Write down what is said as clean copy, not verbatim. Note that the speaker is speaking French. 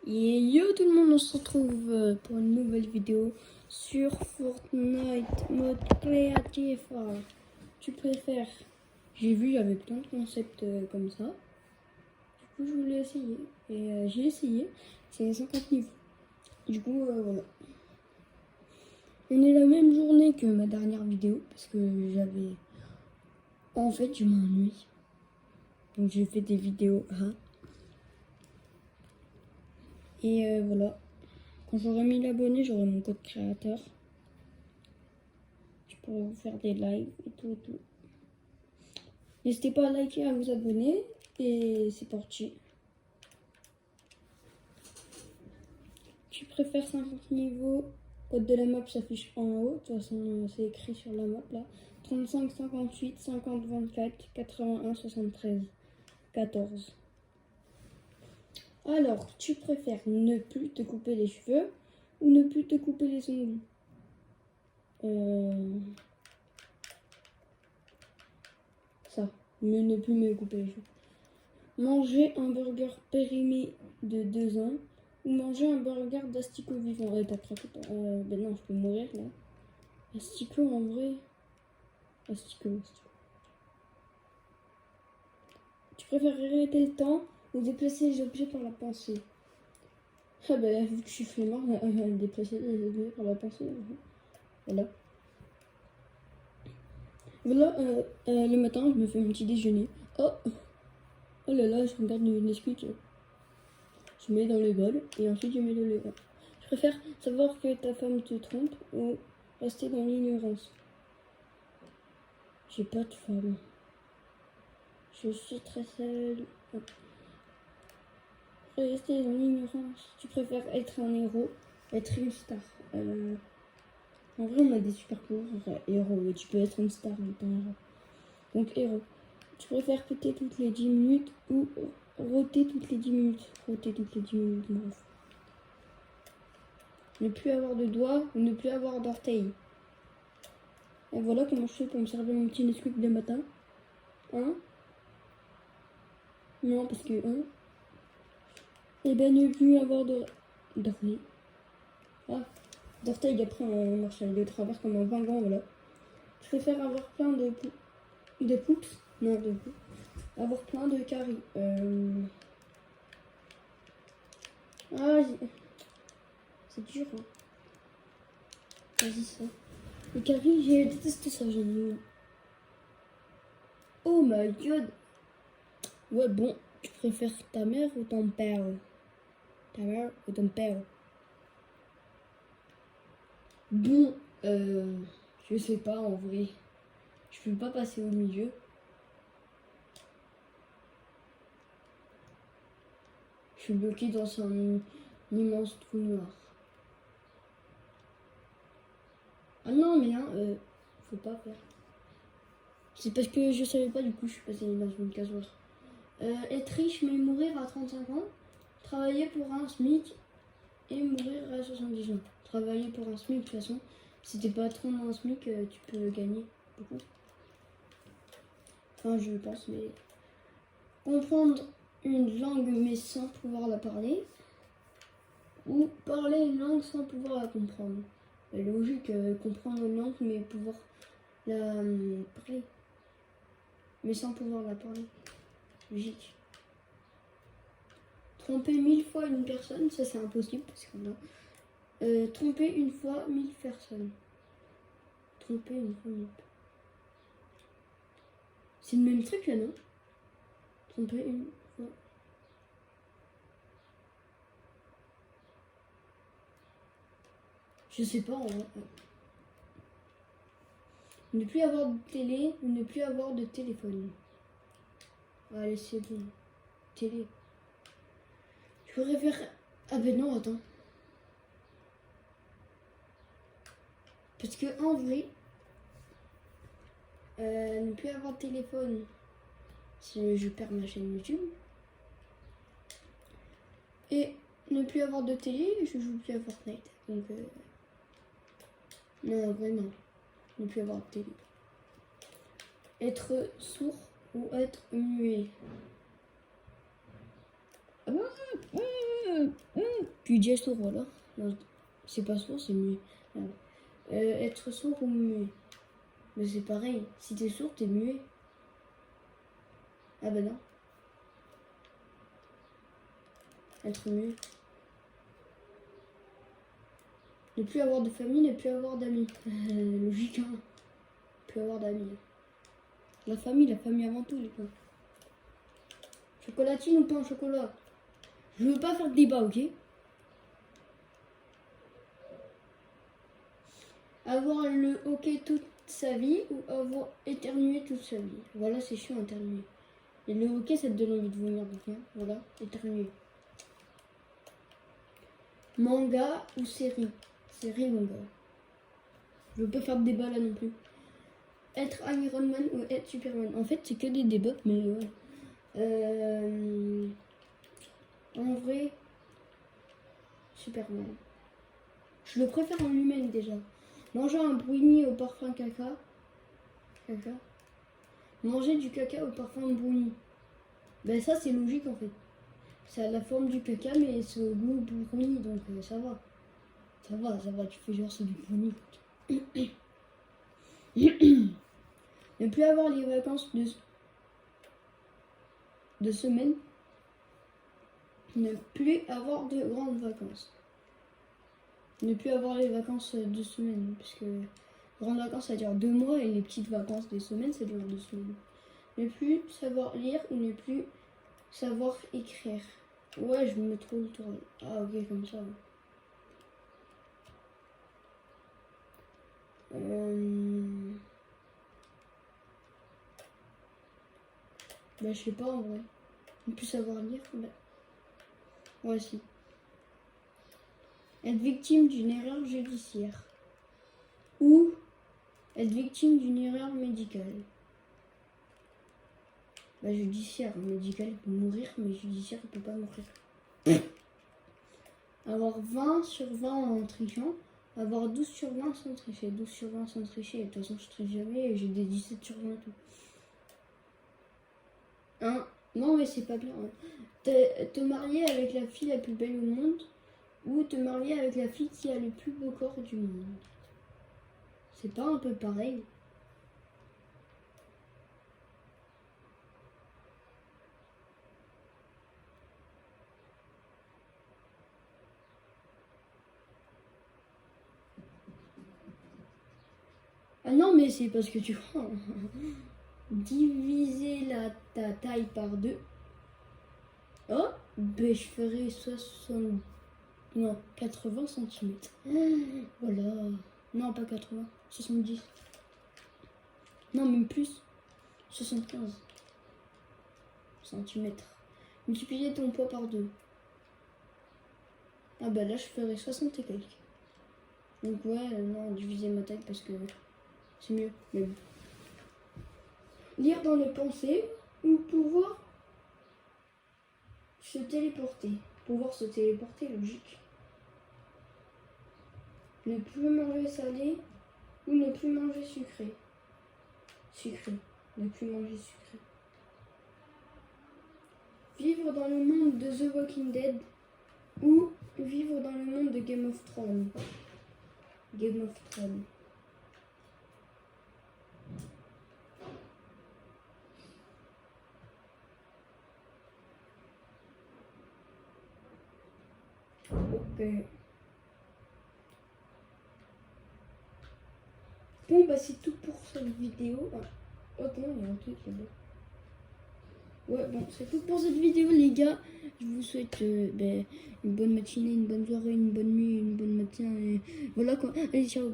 Et yo tout le monde, on se retrouve pour une nouvelle vidéo sur Fortnite mode créatif. Tu préfères? J'ai vu, il y avait plein de concepts comme ça. Du coup, je voulais essayer. Et j'ai essayé. C'est 50 niveaux. Du coup, voilà. On est la même journée que ma dernière vidéo parce que j'avais... En fait, je m'ennuie. Donc j'ai fait des vidéos. Et voilà. Quand j'aurai 1000 abonnés, j'aurai mon code créateur. Je pourrai vous faire des lives et tout et tout. N'hésitez pas à liker, à vous abonner. Et c'est parti. Tu préfères 50 niveaux. Code de la map s'affiche en haut. De toute façon, c'est écrit sur la map là. 35, 58, 50, 24, 81, 73, 14. Alors, tu préfères ne plus te couper les cheveux ou ne plus te couper les ongles? Ça, ne plus me couper les cheveux. Manger un burger périmé de 2 ans ou manger un burger d'asticot vivant. T'as craqué toi. Ben non, je peux mourir là. Asticot en vrai. Asticot. Tu préfères arrêter le temps ou déplacer les objets par la pensée? Ah ben vu que je suis flemmard, déplacer les objets par la pensée. Voilà. Voilà, le matin, je me fais mon petit déjeuner. Oh là là, je regarde une Nesquik. Je mets dans le bol et ensuite je mets le lait. Je préfère savoir que ta femme te trompe ou rester dans l'ignorance. J'ai pas de femme. Je suis très seule. Rester dans l'ignorance. Tu préfères être un héros, être une star. En vrai, on a des super pouvoirs. Héros, mais tu peux être une star en tant héros. Donc héros. Tu préfères péter toutes les 10 minutes ou rôter toutes les 10 minutes? Rôter toutes les 10 minutes, bref. Ne plus avoir de doigts ou ne plus avoir d'orteils. Et voilà comment je fais pour me servir mon petit Nesquik le matin. Non, parce que et ben ne plus avoir d'orteils. D'orteils, après on marche de travers comme un pingouin, voilà. Je préfère avoir plein de pouces. Non, de pouces. Avoir plein de caries. C'est dur. Vas-y, ça. Les caries, j'ai détesté ça, j'ai dit. Oh my god. Ouais, bon, tu préfères ta mère ou ton père? Ta mère ou ton père? Bon, je sais pas en vrai. Je peux pas passer au milieu. Je suis bloquée dans un immense trou noir. Ah non, mais faut pas faire. C'est parce que je savais pas, du coup, je suis passée dans une case autre. Être riche mais mourir à 35 ans. Travailler pour un SMIC et mourir à 70 ans. Travailler pour un SMIC, de toute façon, si t'es patron d'un SMIC, tu peux gagner beaucoup. Enfin, je pense, mais... Comprendre une langue mais sans pouvoir la parler. Ou parler une langue sans pouvoir la comprendre. C'est logique, comprendre une langue mais pouvoir la parler. Mais sans pouvoir la parler. Logique. Tromper 1000 fois une personne, ça c'est impossible parce qu'on a... tromper une fois 1000 personnes. Tromper une fois 1000. C'est le même truc là, non? Tromper une fois. Je sais pas en vrai. Ne plus avoir de télé ou ne plus avoir de téléphone. Allez, c'est bon. Télé. Je préfère... Ah ben non, attends. Parce que en vrai, ne plus avoir de téléphone, si je perds ma chaîne YouTube. Et ne plus avoir de télé, je joue plus à Fortnite. Donc, non, vraiment. Ne plus avoir de télé. Être sourd ou être muet? Puis déjà sourd, voilà. Non, c'est pas sourd, c'est muet. Voilà. Être sourd ou muet. Mais c'est pareil. Si t'es sourd, t'es muet. Ah bah non. Être muet. Ne plus avoir de famille, ne plus avoir d'amis. Logique, hein. Ne plus avoir d'amis. La famille avant tout, les gars. Chocolatine ou pain au chocolat? Je veux pas faire de débat, ok? Avoir le hockey toute sa vie ou avoir éternué toute sa vie? Voilà, c'est chiant, éternuer. Et le hockey, ça te donne envie de vomir, donc hein. Voilà, éternuer. Manga ou série? Série, manga. Je veux pas faire de débat là non plus. Être Iron Man ou être Superman? En fait, c'est que des débats, mais ouais. En vrai, Superman. Je le préfère en lui-même déjà. Manger un brownie au parfum caca. Manger du caca au parfum de brownie. Ben ça c'est logique en fait. Ça a la forme du caca mais c'est au goût brownie donc ça va. Ça va, tu fais genre c'est du brownie. Ne plus avoir les vacances de semaine. Ne plus avoir de grandes vacances. Ne plus avoir les vacances de semaine. Parce que grandes vacances ça dure 2 mois et les petites vacances des semaines ça dure 2 semaines. Ne plus savoir lire ou ne plus savoir écrire. Ouais, je me trouve le tour. Ah ok, comme ça. Bah je sais pas en vrai. Ne plus savoir lire. Bah... Ouais si. Être victime d'une erreur judiciaire. Ou être victime d'une erreur médicale. Bah judiciaire, médical il peut mourir, mais judiciaire il peut pas mourir. Avoir 20 sur 20 en trichant. Avoir 12 sur 20 sans tricher. 12 sur 20 sans tricher. De toute façon je triche jamais et j'ai des 17 sur 20 tout. Hein? Non mais c'est pas bien. Te marier avec la fille la plus belle au monde ou te marier avec la fille qui a le plus beau corps du monde. C'est pas un peu pareil? Ah non mais c'est parce que tu crois. Diviser ta taille par 2. Oh, ben je ferai 60... Non, 80 cm. Voilà. Non, pas 80. 70. Non, même plus. 75 cm. Multiplier ton poids par 2. Ah bah là, je ferai 60 et quelques. Donc ouais, non, diviser ma taille parce que c'est mieux. Mais bon. Lire dans les pensées ou pouvoir se téléporter. Pouvoir se téléporter, logique. Ne plus manger salé ou ne plus manger sucré. Sucré. Ne plus manger sucré. Vivre dans le monde de The Walking Dead ou vivre dans le monde de Game of Thrones. Game of Thrones. Ok. Bon bah c'est tout pour cette vidéo. Oh non, il y a un truc là-bas. Ouais bon c'est tout pour cette vidéo les gars. Je vous souhaite une bonne matinée, une bonne soirée, une bonne nuit, une bonne matin et voilà quoi. Allez ciao.